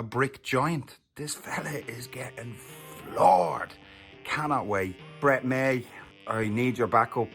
a brick joint. This fella is getting floored. Cannot wait. Brettmay, I need your backup.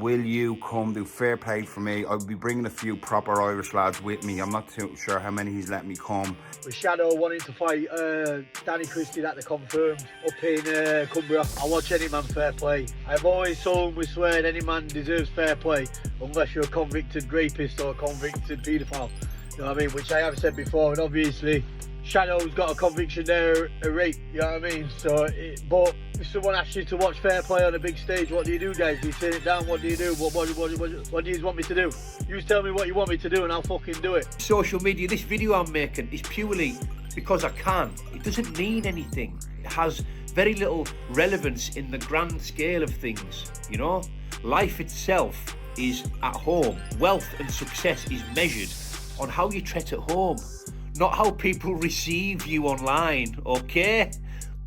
Will you come do fair play for me? I'll be bringing a few proper Irish lads with me. I'm not too sure how many he's let me come. With Shadow wanting to fight dannychristie, that they confirmed up in Cumbria. I watch any man fair play. I've always told him, we swear, any man deserves fair play unless you're a convicted rapist or a convicted paedophile. You know what I mean? Which I have said before, and obviously Shadow's got a conviction there, a rape, you know what I mean? So, but if someone asks you to watch fair play on a big stage, what do you do, guys? Do you turn it down? What do you do? What do you want me to do? You just tell me what you want me to do and I'll fucking do it. Social media, this video I'm making is purely because I can. It doesn't mean anything. It has very little relevance in the grand scale of things, you know? Life itself is at home. Wealth and success is measured on how you treat at home, not how people receive you online, okay?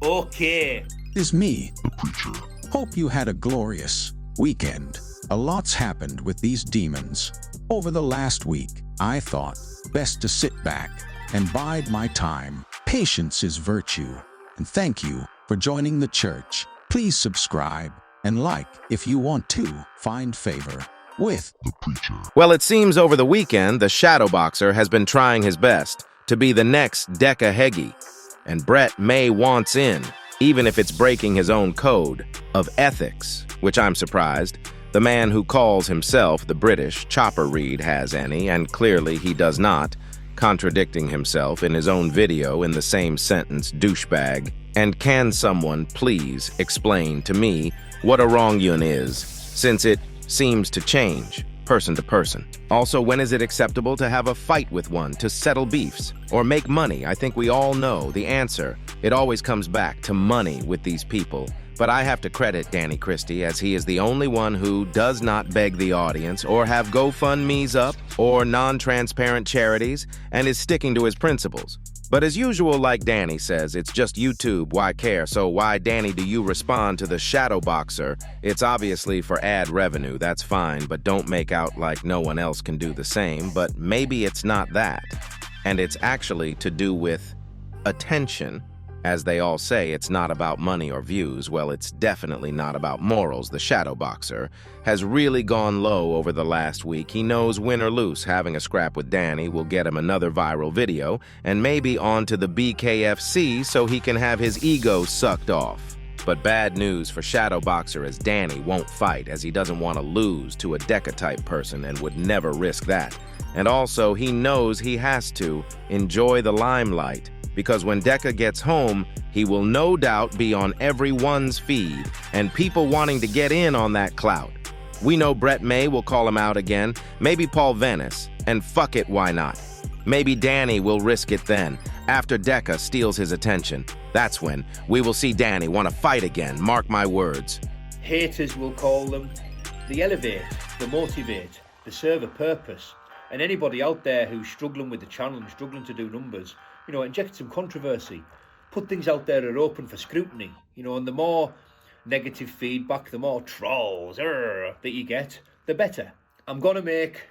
Okay. Is me, the preacher. Hope you had a glorious weekend. A lot's happened with these demons. Over the last week, I thought best to sit back and bide my time. Patience is virtue. And thank you for joining the church. Please subscribe and like if you want to find favor with the preacher. Well, it seems over the weekend, the shadow boxer has been trying his best to be the next deccaheggie, and Brettmay wants in, even if it's breaking his own code of ethics, which I'm surprised. The man who calls himself the British Chopper Read has any, and clearly he does not, contradicting himself in his own video in the same sentence, douchebag. And can someone please explain to me what a wrong yun is, since it seems to change person to person. Also, when is it acceptable to have a fight with one to settle beefs or make money? I think we all know the answer. It always comes back to money with these people. But I have to credit dannychristie, as he is the only one who does not beg the audience or have GoFundMes up or non-transparent charities and is sticking to his principles. But as usual, like Danny says, it's just YouTube, why care? So why, Danny, do you respond to the shadow boxer? It's obviously for ad revenue, that's fine, but don't make out like no one else can do the same. But maybe it's not that, and it's actually to do with attention. As they all say, it's not about money or views. Well, it's definitely not about morals. The shadow boxer has really gone low over the last week. He knows win or lose, having a scrap with Danny will get him another viral video and maybe onto the BKFC so he can have his ego sucked off. But bad news for shadow boxer, as Danny won't fight, as he doesn't want to lose to a Decca-type person and would never risk that. And also, he knows he has to enjoy the limelight, because when Decca gets home, he will no doubt be on everyone's feed, and people wanting to get in on that clout. We know Brettmay will call him out again, maybe Paul Venis, and fuck it, why not? Maybe Danny will risk it then, after Decca steals his attention. That's when we will see Danny want to fight again, mark my words. Haters will call them. They elevate, they motivate, they serve a purpose. And anybody out there who's struggling with the challenge, struggling to do numbers, you know, inject some controversy, put things out there that are open for scrutiny, you know, and the more negative feedback, the more trolls that you get, the better. I'm going to make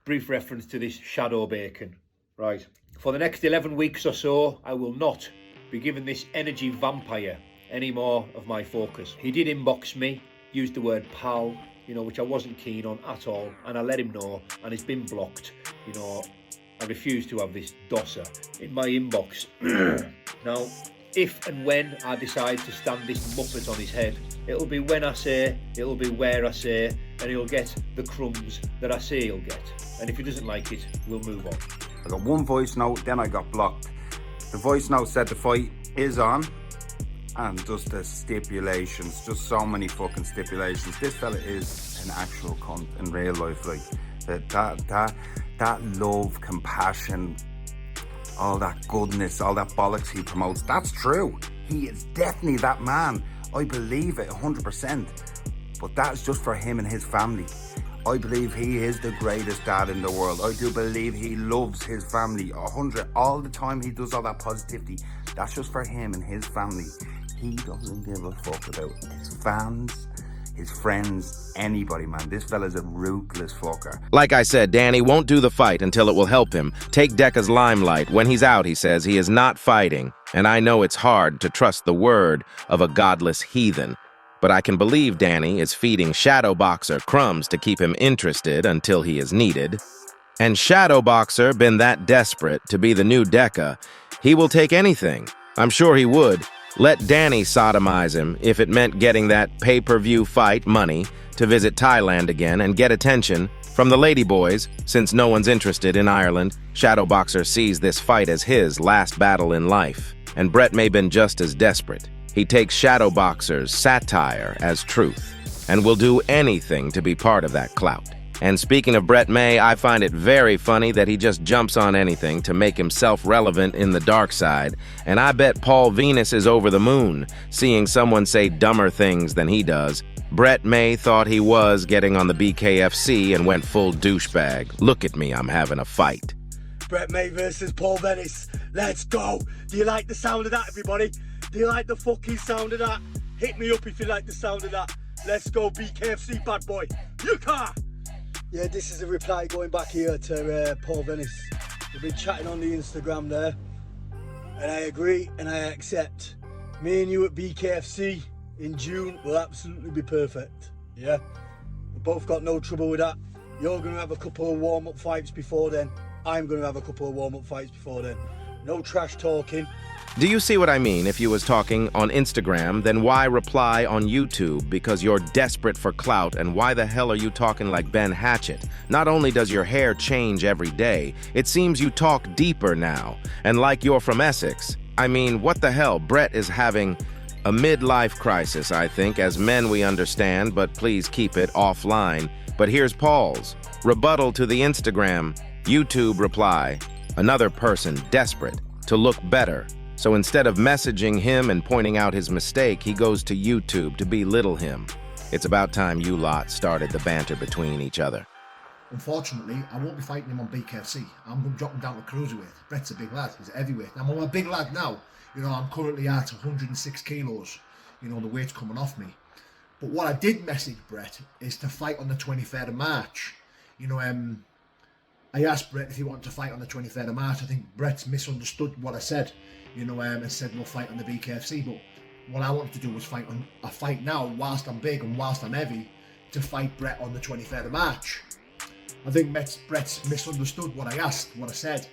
brief reference to this shadow bacon, right? For the next 11 weeks or so, I will not be giving this energy vampire any more of my focus. He did inbox me, used the word pal, you know, which I wasn't keen on at all, and I let him know, and it's been blocked, you know. I refuse to have this dosser in my inbox. Now, if and when I decide to stand this muppet on his head, it'll be when I say, it'll be where I say, and he'll get the crumbs that I say he'll get. And if he doesn't like it, we'll move on. I got one voice note, then I got blocked. The voice note said the fight is on, and just the stipulations, just so many fucking stipulations. This fella is an actual cunt in real life, like that love, compassion, all that goodness, all that bollocks he promotes, that's true. He is definitely that man. I believe it 100%. But that's just for him and his family. I believe he is the greatest dad in the world. I do believe he loves his family 100 all the time. He does all that positivity. That's just for him and his family. He doesn't give a fuck about his fans. his friends, anybody, man. This fella's a ruthless fucker. Like I said, Danny won't do the fight until it will help him take Decca's limelight. When he's out, he says he is not fighting, and I know it's hard to trust the word of a godless heathen. But I can believe Danny is feeding Shadow Boxer crumbs to keep him interested until he is needed. And Shadow Boxer been that desperate to be the new Decca, he will take anything. I'm sure he would. Let Danny sodomize him if it meant getting that pay-per-view fight money to visit Thailand again and get attention from the ladyboys. Since no one's interested in Ireland, Shadow Boxer sees this fight as his last battle in life. And brettmay been just as desperate. He takes Shadow Boxer's satire as truth and will do anything to be part of that clout. And speaking of brettmay, I find it very funny that he just jumps on anything to make himself relevant in the dark side. And I bet Paul Venis is over the moon, seeing someone say dumber things than he does. brettmay thought he was getting on the BKFC and went full douchebag. Look at me, I'm having a fight. brettmay versus Paul Venis. Let's go. Do you like the sound of that, everybody? Do you like the fucking sound of that? Hit me up if you like the sound of that. Let's go, BKFC, bad boy. You car. Yeah, this is a reply going back here to Paul Venis. We've been chatting on the Instagram there, and I agree and I accept. Me and you at BKFC in June will absolutely be perfect. Yeah, we both got no trouble with that. You're going to have a couple of warm-up fights before then. I'm going to have a couple of warm-up fights before then. No trash talking. Do you see what I mean? If you was talking on Instagram, then why reply on YouTube? Because you're desperate for clout, and why the hell are you talking like Ben Hatchett? Not only does your hair change every day, it seems you talk deeper now, and like you're from Essex. I mean, what the hell? Brett is having a midlife crisis, I think. As men we understand, but please keep it offline. But here's Paul's rebuttal to the Instagram YouTube reply. Another person desperate to look better. So instead of messaging him and pointing out his mistake, he goes to YouTube to belittle him. It's about time you lot started the banter between each other. Unfortunately, I won't be fighting him on BKFC. I'm going to drop him down to cruiserweight. Brett's a big lad. He's a heavyweight. I'm a big lad now. You know, I'm currently at 106 kilos. You know, the weight's coming off me. But what I did message Brett is to fight on the 23rd of March. You know, I asked Brett if he wanted to fight on the 23rd of March. I think Brett's misunderstood what I said. You know, and said we'll fight on the BKFC, but what I wanted to do was fight on a fight now, whilst I'm big and whilst I'm heavy, to fight Brett on the 23rd of March. I think Brett's misunderstood what I asked, what I said.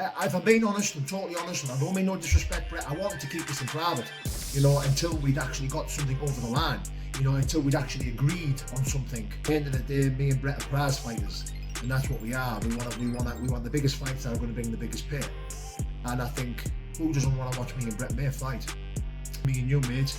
If I'm being honest, I'm totally honest, and I don't mean no disrespect, Brett. I wanted to keep this in private, you know, until we'd actually got something over the line, you know, until we'd actually agreed on something. At the end of the day, me and Brett are prize fighters, and that's what we are. We want the biggest fights that are going to bring the biggest pay. And I think, who doesn't want to watch me and brettmay fight? Me and you, mate.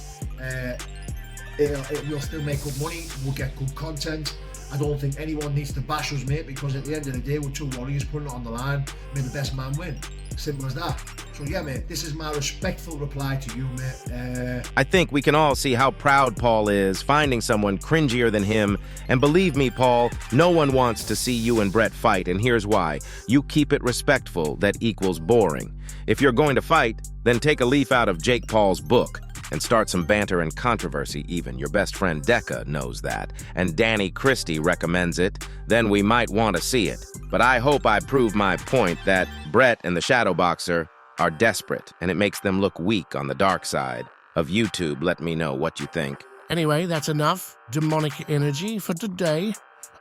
We'll still make good money, we'll get good content. I don't think anyone needs to bash us, mate, because at the end of the day, we're two warriors putting it on the line. May the best man win. Simple as that. So yeah, mate, this is my respectful reply to you, mate. I think we can all see how proud Paul is, finding someone cringier than him. And believe me, Paul, no one wants to see you and Brett fight, and here's why. You keep it respectful, that equals boring. If you're going to fight, then take a leaf out of Jake Paul's book and start some banter and controversy even. Your best friend Decca knows that, and dannychristie recommends it. Then we might want to see it. But I hope I prove my point that Brett and the Shadow Boxer are desperate, and it makes them look weak on the dark side of YouTube. Let me know what you think. Anyway, that's enough demonic energy for today.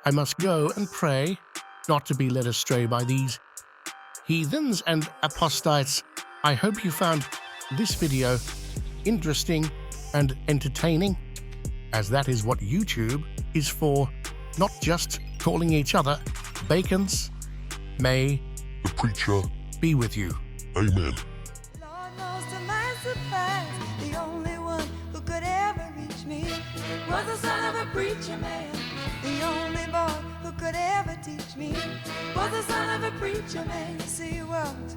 I must go and pray not to be led astray by these heathens and apostates. I hope you found this video interesting and entertaining, as that is what YouTube is for, not just calling each other bacons. May the preacher be with you. Amen. Lord knows to my surprise, the only one who could ever reach me was the son of a preacher man. The only boy who could ever teach me was the son of a preacher man. Yes, he was.